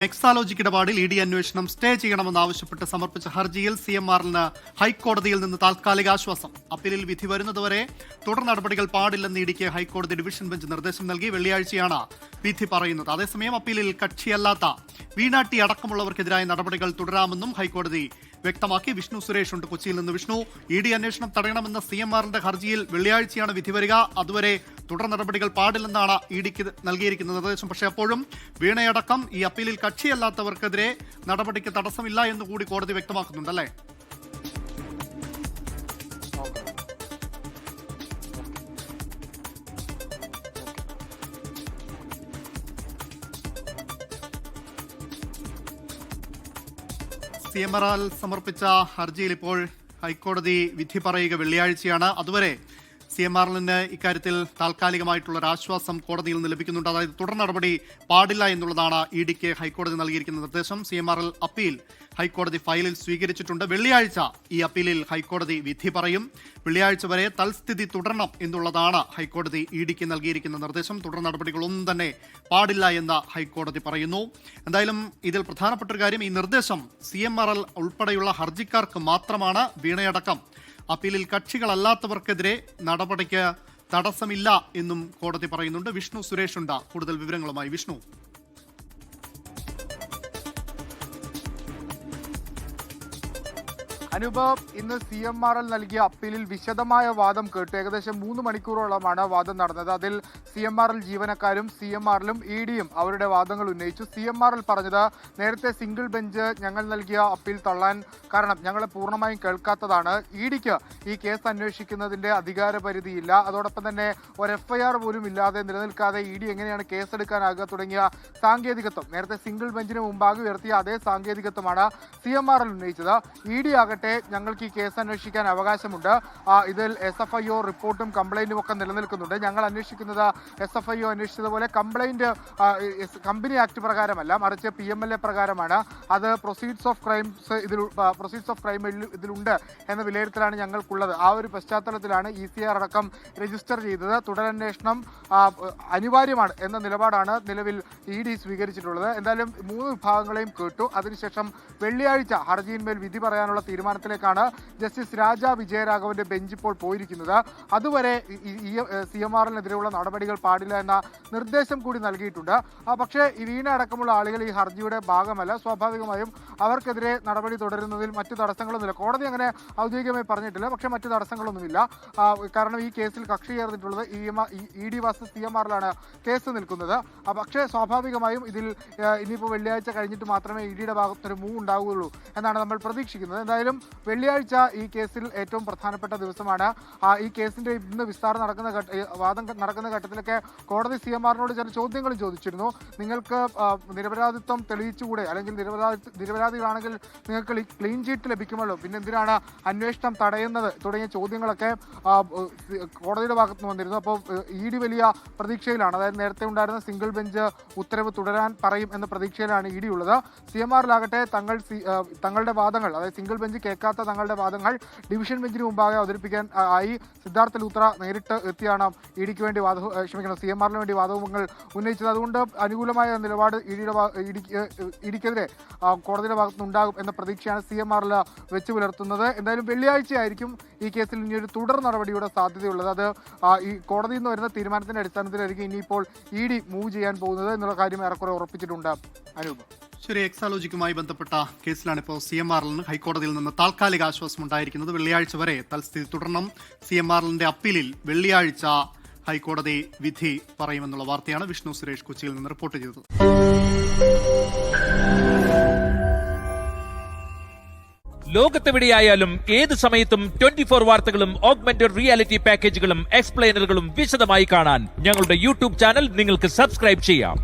എക്സാലോജിക് ഇടപാടിൽ E D അന്വേഷണം stay ചെയ്യണമെന്നാവശ്യപ്പെട്ട് സമർപ്പിച്ച ഹർജിയിൽ CMR-ന് ഹൈക്കോടതിയിൽ നിന്ന് താൽക്കാലിക ആശ്വാസം. അപ്പീലിൽ വിധി വരുന്നതുവരെ തുടർ നടപടികൾ പാടില്ലെന്ന് ഇഡിക്ക് ഹൈക്കോടതി ഡിവിഷൻ ബെഞ്ച് നിർദ്ദേശം നൽകി. വെള്ളിയാഴ്ചയാണ് വിധി പറയുന്നത്. അതേസമയം അപ്പീലിൽ കക്ഷിയല്ലാത്ത വീണാട്ടി അടക്കമുള്ളവർക്കെതിരായ നടപടികൾ തുടരാമെന്നും ഹൈക്കോടതി വ്യക്തമാക്കി. വിഷ്ണു സുരേഷ് ഉണ്ട് കൊച്ചിയിൽ നിന്ന്. വിഷ്ണു, ഇ ഡി അന്വേഷണം തടയണമെന്ന CMR-ന്റെ ഹർജിയിൽ വെള്ളിയാഴ്ചയാണ് വിധി വരിക. അതുവരെ തുടർ നടപടികൾ പാടില്ലെന്നാണ് ഇഡിക്ക് നൽകിയിരിക്കുന്ന നിർദ്ദേശം. പക്ഷേ അപ്പോഴും വീണയടക്കം ഈ അപ്പീലിൽ കക്ഷിയല്ലാത്തവർക്കെതിരെ നടപടിക്ക് തടസ്സമില്ല എന്നുകൂടി കോടതി വ്യക്തമാക്കുന്നുണ്ടല്ലേ? CMR സമർപ്പിച്ച ഹർജിയിൽ ഇപ്പോൾ ഹൈക്കോടതി വിധി പറയുക വെള്ളിയാഴ്ചയാണ്. അതുവരെ CMR-ന് ഇക്കാര്യത്തിൽ താൽക്കാലികമായിട്ടുള്ള ഒരു ആശ്വാസം കോടതിയിൽ നിന്ന് ലഭിക്കുന്നുണ്ട്. അതായത് തുടർ നടപടി പാടില്ല എന്നുള്ളതാണ് ഇഡിക്ക് ഹൈക്കോടതി നൽകിയിരിക്കുന്ന നിർദ്ദേശം. CMR അപ്പീൽ ഹൈക്കോടതി ഫയലിൽ സ്വീകരിച്ചിട്ടുണ്ട്. വെള്ളിയാഴ്ച ഈ അപ്പീലിൽ ഹൈക്കോടതി വിധി പറയും. വെള്ളിയാഴ്ച വരെ തൽസ്ഥിതി തുടരണം എന്നുള്ളതാണ് ഹൈക്കോടതി ഇഡിക്ക് നൽകിയിരിക്കുന്ന നിർദ്ദേശം. തുടർ നടപടികളൊന്നും തന്നെ പാടില്ല എന്ന് ഹൈക്കോടതി പറയുന്നു. എന്തായാലും ഇതിൽ പ്രധാനപ്പെട്ട ഒരു കാര്യം, ഈ നിർദ്ദേശം CMR ഉൾപ്പെടെയുള്ള ഹർജിക്കാർക്ക് മാത്രമാണ്. വീണയടക്കം അപ്പീലിൽ കക്ഷികളല്ലാത്തവർക്കെതിരെ നടപടിക്ക് തടസ്സമില്ല എന്നും കോടതി പറയുന്നുണ്ട്. വിഷ്ണു സുരേഷ് ഉണ്ട് കൂടുതൽ വിവരങ്ങളുമായി. വിഷ്ണു, അനുഭവ്, ഇന്ന് CMR നൽകിയ അപ്പീലിൽ വിശദമായ വാദം കേട്ടു. ഏകദേശം 3 മണിക്കൂറോളമാണ് വാദം നടന്നത്. അതിൽ CMR ജീവനക്കാരും CMR-ലും ED-യും അവരുടെ വാദങ്ങൾ ഉന്നയിച്ചു. CMR പറഞ്ഞത്, നേരത്തെ സിംഗിൾ ബെഞ്ച് ഞങ്ങൾ നൽകിയ അപ്പീൽ തള്ളാൻ കാരണം ഞങ്ങളെ പൂർണ്ണമായും കേൾക്കാത്തതാണ്. ED-ക്ക് ഈ കേസ് അന്വേഷിക്കുന്നതിന്റെ അധികാരപരിധിയില്ല. അതോടൊപ്പം തന്നെ ഒരു FIR പോലും ഇല്ലാതെ നിലനിൽക്കാതെ ED എങ്ങനെയാണ് കേസെടുക്കാനാകുക തുടങ്ങിയ സാങ്കേതികത്വം നേരത്തെ സിംഗിൾ ബെഞ്ചിന് മുമ്പാകെ ഉയർത്തിയ അതേ സാങ്കേതികത്വമാണ് CMR ഉന്നയിച്ചത്. ED ആകട്ടെ, ഞങ്ങൾക്ക് ഈ കേസ് അന്വേഷിക്കാൻ അവകാശമുണ്ട്. ഇതിൽ SFIO റിപ്പോർട്ടും കംപ്ലൈന്റും ഒക്കെ നിലനിൽക്കുന്നുണ്ട്. ഞങ്ങൾ അന്വേഷിക്കുന്നത് SFIO അന്വേഷിച്ചതുപോലെ കംപ്ലൈന്റ് കമ്പനി ആക്ട് പ്രകാരമല്ല, മറിച്ച് PMLA പ്രകാരമാണ്. അത് പ്രൊസീഡ്സ് ഓഫ് ക്രൈം ഇതിലുണ്ട് എന്ന വിലയിരുത്തലാണ് ഞങ്ങൾക്കുള്ളത്. ആ ഒരു പശ്ചാത്തലത്തിലാണ് ECR അടക്കം രജിസ്റ്റർ ചെയ്തത്. തുടരന്വേഷണം അനിവാര്യമാണ് എന്ന നിലപാടാണ് നിലവിൽ ED സ്വീകരിച്ചിട്ടുള്ളത്. എന്തായാലും 3 വിഭാഗങ്ങളെയും കേട്ടു. അതിനുശേഷം വെള്ളിയാഴ്ച ഹർജിയിന്മേൽ വിധി പറയാനുള്ള തീരുമാനത്തിലേക്കാണ് ജസ്റ്റിസ് രാജ വിജയരാഘവന്റെ ബെഞ്ച് ഇപ്പോൾ പോയിരിക്കുന്നത്. അതുവരെ CMR-നെതിരെയുള്ള നടപടികൾ പാടില്ല എന്ന നിർദ്ദേശം കൂടി നൽകിയിട്ടുണ്ട്. പക്ഷേ ഈ വീണ അടക്കമുള്ള ആളുകൾ ഈ ഹർജിയുടെ ഭാഗമല്ല. സ്വാഭാവികമായും അവർക്കെതിരെ നടപടി തുടരുന്നതിൽ മറ്റു തടസ്സങ്ങളൊന്നുമില്ല. കോടതി അങ്ങനെ ഔദ്യോഗികമായി പറഞ്ഞിട്ടില്ല, പക്ഷേ മറ്റു തടസ്സങ്ങളൊന്നുമില്ല. കാരണം ഈ കേസിൽ കക്ഷി ചേർന്നിട്ടുള്ളത് ED vs CMR-ലാണ് കേസ് നിൽക്കുന്നത്. പക്ഷേ സ്വാഭാവികമായും ഇതിൽ ഇനിയിപ്പോൾ വെള്ളിയാഴ്ച കഴിഞ്ഞിട്ട് മാത്രമേ ED-യുടെ ഭാഗത്തൊരു മൂവ് ഉണ്ടാവുകയുള്ളൂ എന്നാണ് നമ്മൾ പ്രതീക്ഷിക്കുന്നത്. എന്തായാലും വെള്ളിയാഴ്ച ഈ കേസിൽ ഏറ്റവും പ്രധാനപ്പെട്ട ദിവസമാണ്. ഈ കേസിന്റെ ഇന്ന് വിസ്താരം വാദം നടക്കുന്ന ഘട്ടത്തിലൊക്കെ കോടതി CMR-നോട് ചില ചോദ്യങ്ങൾ ചോദിച്ചിരുന്നു. നിങ്ങൾക്ക് നിരപരാധിത്വം തെളിയിച്ചുകൂടെ, അല്ലെങ്കിൽ നിരപരാധികളാണെങ്കിൽ നിങ്ങൾക്ക് ക്ലീൻ ചീറ്റ് ലഭിക്കുമല്ലോ, പിന്നെ എന്തിനാണ് അന്വേഷണം തടയുന്നത് തുടങ്ങിയ ചോദ്യങ്ങളൊക്കെ കോടതിയുടെ ഭാഗത്ത് നിന്ന് വന്നിരുന്നു. അപ്പോൾ ED വലിയ പ്രതീക്ഷയിലാണ്. അതായത് നേരത്തെ ഉണ്ടായിരുന്ന സിംഗിൾ ബെഞ്ച് ഉത്തരവ് തുടരാൻ പറയും എന്ന പ്രതീക്ഷയിലാണ് ED ഉള്ളത്. CMR-ലാകട്ടെ തങ്ങളുടെ വാദങ്ങൾ, അതായത് സിംഗിൾ ബെഞ്ച് കേൾക്കാത്ത തങ്ങളുടെ വാദങ്ങൾ ഡിവിഷൻ ബെഞ്ചിന് മുമ്പാകെ അവതരിപ്പിക്കാൻ ആയി സിദ്ധാർത്ഥ ലൂത്ര നേരിട്ട് എത്തിയാണ് ED-ക്ക് വേണ്ടി CMR-ന് വേണ്ടി വാദങ്ങൾ ഉന്നയിച്ചത്. അതുകൊണ്ട് അനുകൂലമായ നിലപാട് ED-ക്കെതിരെ കോടതിയുടെ ഭാഗത്തുനിന്ന് ഉണ്ടാകും എന്ന പ്രതീക്ഷയാണ് CMR-ൽ വെച്ച് പുലർത്തുന്നത്. എന്തായാലും വെള്ളിയാഴ്ചയായിരിക്കും ഈ കേസിൽ ഇനിയൊരു തുടർ നടപടിയുടെ സാധ്യതയുള്ളത്. അത് ഈ കോടതിയിൽ നിന്ന് വരുന്ന തീരുമാനത്തിന്റെ അടിസ്ഥാനത്തിലായിരിക്കും ഇനിയിപ്പോൾ ED മൂവ് ചെയ്യാൻ പോകുന്നത് എന്നുള്ള കാര്യം ഏറെക്കുറെ ഉറപ്പിച്ചിട്ടുണ്ട്. അനൂപ്, ശരി, എക്സാലോജിക്കുമായി ബന്ധപ്പെട്ട കേസിലാണ് ഇപ്പോൾ CMR-ന് ഹൈക്കോടതിയിൽ നിന്ന് താൽക്കാലിക ആശ്വാസം ഉണ്ടായിരിക്കുന്നത്. വെള്ളിയാഴ്ച വരെ തൽസ്ഥിതി തുടരണം. CMR-ന്റെ അപ്പീലിൽ വെള്ളിയാഴ്ച ഹൈക്കോടതി വിധി പറയുമെന്നുള്ള വാർത്തയാണ് വിഷ്ണു സുരേഷ് കൊച്ചിയിൽ നിന്ന് റിപ്പോർട്ട് ചെയ്തത്. ലോകത്തെവിടെയായാലും ഏത് സമയത്തും 24 വാർത്തകളും ഓഗ്മെന്റഡ് റിയാലിറ്റി പാക്കേജുകളും എക്സ്പ്ലെയിനറുകളും വിശദമായി കാണാൻ ഞങ്ങളുടെ YouTube ചാനൽ നിങ്ങൾക്ക് സബ്സ്ക്രൈബ് ചെയ്യാം.